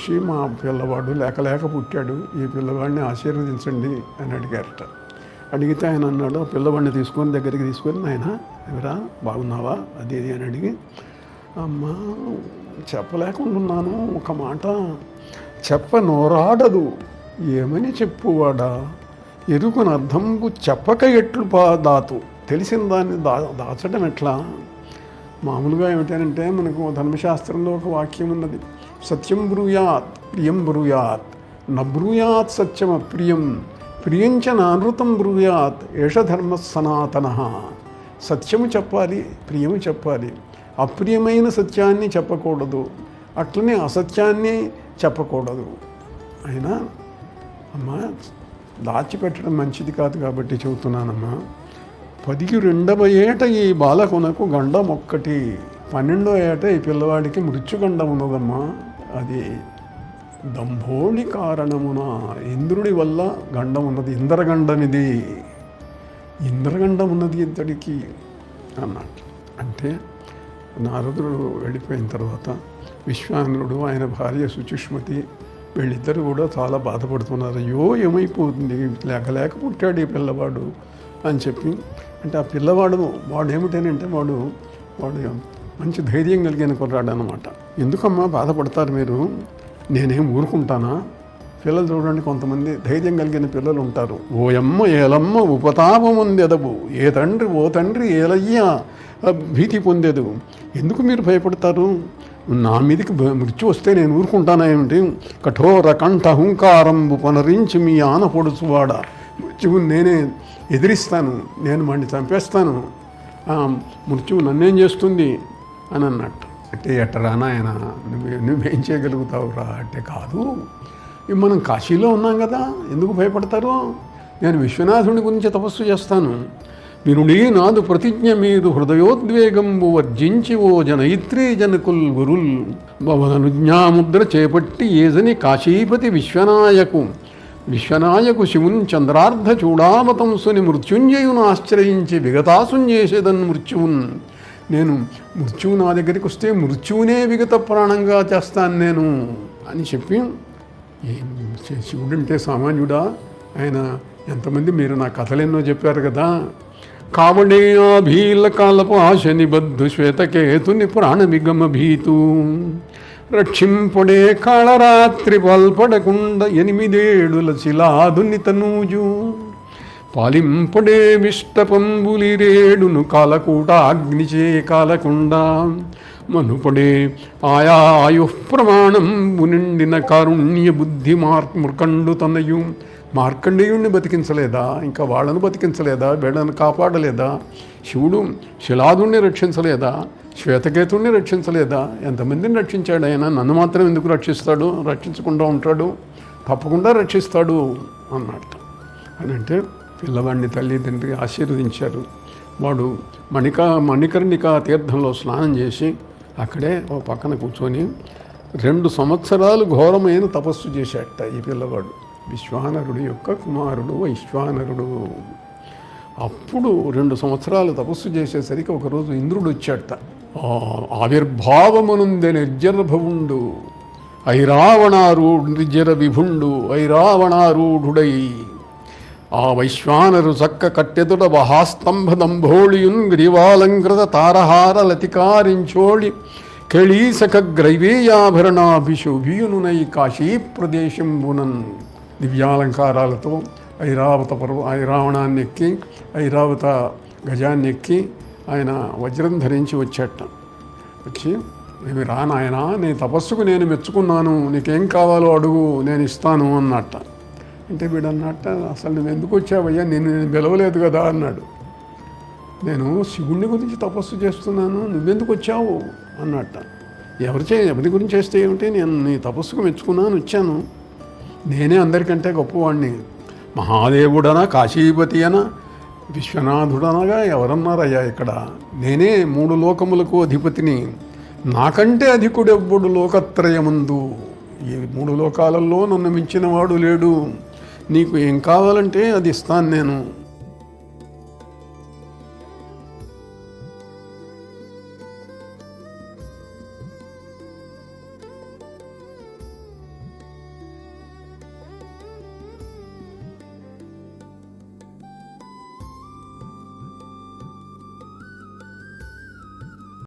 మహర్షి మా పిల్లవాడు లేక పుట్టాడు, ఈ పిల్లవాడిని ఆశీర్వదించండి అని అడిగారట. అడిగితే ఆయన అన్నాడు, ఆ పిల్లవాడిని దగ్గరికి తీసుకొని నాయన ఎవరా బాగున్నావా అది ఇది అని అడిగి, అమ్మ చెప్పలేకుంటున్నాను, ఒక మాట చెప్ప నోరాడదు, ఏమని చెప్పువాడా, ఎరుకుని అర్థంబు చెప్పక ఎట్లు దాతు, తెలిసిన దాన్ని దాచడం ఎట్లా. మామూలుగా ఏమిటంటే మనకు ధర్మశాస్త్రంలో ఒక వాక్యం ఉన్నది, సత్యం బ్రూయాత్ ప్రియం బ్రూయాత్, నబ్రూయాత్ సత్యం అప్రియం, ప్రియంచ నానృతం బ్రూయాత్, ఏష ధర్మ సనాతన. సత్యము చెప్పాలి, ప్రియము చెప్పాలి, అప్రియమైన సత్యాన్ని చెప్పకూడదు, అట్లనే అసత్యాన్ని చెప్పకూడదు. అయినా అమ్మా దాచిపెట్టడం మంచిది కాదు కాబట్టి చెబుతున్నానమ్మా. 12వ ఏట ఈ బాలకునకు గండం ఒక్కటి, 12వ ఏట ఈ పిల్లవాడికి మృత్యుగండం ఉన్నదమ్మా. అది దంభోళి కారణమున ఇంద్రుడి వల్ల గండం ఉన్నది, ఇంద్రగండమిది, ఇంద్రగండం ఉన్నది ఇద్దడికి అన్నట్టు. అంటే నారదుడు వెళ్ళిపోయిన తర్వాత విశ్వామిత్రుడు ఆయన భార్య సుచిష్మతి వీళ్ళిద్దరూ కూడా చాలా బాధపడుతున్నారు. అయ్యో ఏమైపోతుంది, లేక పుట్టాడు ఈ పిల్లవాడు అని చెప్పి. అంటే ఆ పిల్లవాడు ఏమిటనంటే వాడు మంచి ధైర్యం కలిగిన కుర్రాడు అన్నమాట. ఎందుకమ్మా బాధపడతారు మీరు, నేనేం ఊరుకుంటానా. పిల్లలు చూడండి, కొంతమంది ధైర్యం కలిగిన పిల్లలు ఉంటారు. ఓయమ్మ ఏలమ్మ ఉపతాపముందెదవు, ఏ తండ్రి ఓ తండ్రి ఏలయ్యా భీతి పొందేదు, ఎందుకు మీరు భయపడతారు, నా మీదకి మృత్యు వస్తే నేను ఊరుకుంటానా ఏమిటి, కఠోర కంఠ హుంకారంబు పునరించి మీ ఆన పొడుచువాడ, మృత్యువు నేనే ఎదిరిస్తాను, నేను వాడిని చంపేస్తాను, మృత్యువు నన్నేం చేస్తుంది అని అన్నట్టు. అంటే ఎట్టరానా ఆయన నువ్వేం చేయగలుగుతావురా అంటే, కాదు మనం కాశీలో ఉన్నాం కదా, ఎందుకు భయపడతారు, నేను విశ్వనాథుని గురించి తపస్సు చేస్తాను, వినుడీ నాదు ప్రతిజ్ఞ మీరు హృదయోద్వేగంబు వర్జించి ఓ జనయిత్రీ జనకుల్ గురుల్ భవనుజ్ఞాముద్ర చేపట్టి ఏజని కాశీపతి విశ్వనాయకు శివున్ చంద్రార్ధ చూడామతంసుని మృత్యుంజయును ఆశ్రయించి విగతాసున్ చేసేదన్ మృత్యువున్, నేను మృత్యువు నా దగ్గరికి వస్తే మృత్యువునే విగత ప్రాణంగా చేస్తాను నేను అని చెప్పి. శివుడంటే సామాన్యుడా, ఆయన ఎంతమంది మీరు నా కథలెన్నో చెప్పారు కదా. కావడేయాభీల కాలపు ఆశ నిబద్ధు శ్వేతకేతుని ప్రాణవిగమ భీతు, రక్షింపడే కాళరాత్రి పల్పడకుండ 8 ఏడుల శిలాదుని తనూజు, పాలింపడే విష్టపంబులిరేడును కాలకూట అగ్నిచే కాలకుండా, మనుపడే ఆయా ఆయుః ప్రమాణంబు నిండిన కారుణ్య బుద్ధి మార్కండు తనయు, మార్కండేయుణ్ణి బతికించలేదా, ఇంకా వాళ్ళను బతికించలేదా, వీళ్ళను కాపాడలేదా, శివుడు శిలాదుణ్ణి రక్షించలేదా, శ్వేతకేతుణ్ణి రక్షించలేదా, ఎంతమందిని రక్షించాడు ఆయన, నన్ను మాత్రం ఎందుకు రక్షిస్తాడు, రక్షించకుండా ఉంటాడు, తప్పకుండా రక్షిస్తాడు అన్నట్టు. అని అంటే పిల్లవాడిని తల్లిదండ్రి ఆశీర్వదించారు. వాడు మణికర్ణికా తీర్థంలో స్నానం చేసి అక్కడే ఓ పక్కన కూర్చొని 2 సంవత్సరాలు ఘోరమైన తపస్సు చేశాట ఈ పిల్లవాడు. విశ్వానరుడు యొక్క కుమారుడు వైశ్వానరుడు. అప్పుడు 2 సంవత్సరాలు తపస్సు చేసేసరికి ఒకరోజు ఇంద్రుడు వచ్చాట. ఆవిర్భావమునుందె నిర్జరభవుండు నిర్జర విభుండు ఐరావణారూఢుడై, ఆ వైశ్వానరు చక్క కట్టెదుట వహాస్తంభదంభోళియున్ గ్రీవాలంకృత తారహార లతికారించోళి కెళీసక గ్రైవేయాభరణాభిశోభియునునై కాశీ ప్రదేశంబునన్, దివ్యాలంకారాలతో ఐరావణాన్ని ఎక్కి ఐరావత గజాన్ని ఎక్కి ఆయన వజ్రం ధరించి వచ్చేట. వచ్చి ఇవి రానాయన, నీ తపస్సుకు నేను మెచ్చుకున్నాను, నీకేం కావాలో అడుగు నేను ఇస్తాను అన్నట్ట. అంటే వీడు అన్నట్ట, అసలు నువ్వు ఎందుకు వచ్చావయ్యా, నేను పిలవలేదు కదా అన్నాడు. నేను శివుణ్ణి గురించి తపస్సు చేస్తున్నాను, నువ్వెందుకు వచ్చావు అన్నట్ట. ఎవరి గురించి చేస్తే ఏమిటి, నేను నీ తపస్సుకు మెచ్చుకున్నాను వచ్చాను, నేనే అందరికంటే గొప్పవాడిని, మహాదేవుడనా కాశీపతి అనా విశ్వనాథుడనగా ఎవరన్నారయ్యా ఇక్కడ, నేనే 3 లోకములకు అధిపతిని, నాకంటే అధికుడెవ్వడు లోకత్రయమందు, ఈ 3 లోకాలలో నన్ను మించిన వాడు లేడు, నీకు ఏం కావాలంటే అది ఇస్తాను నేను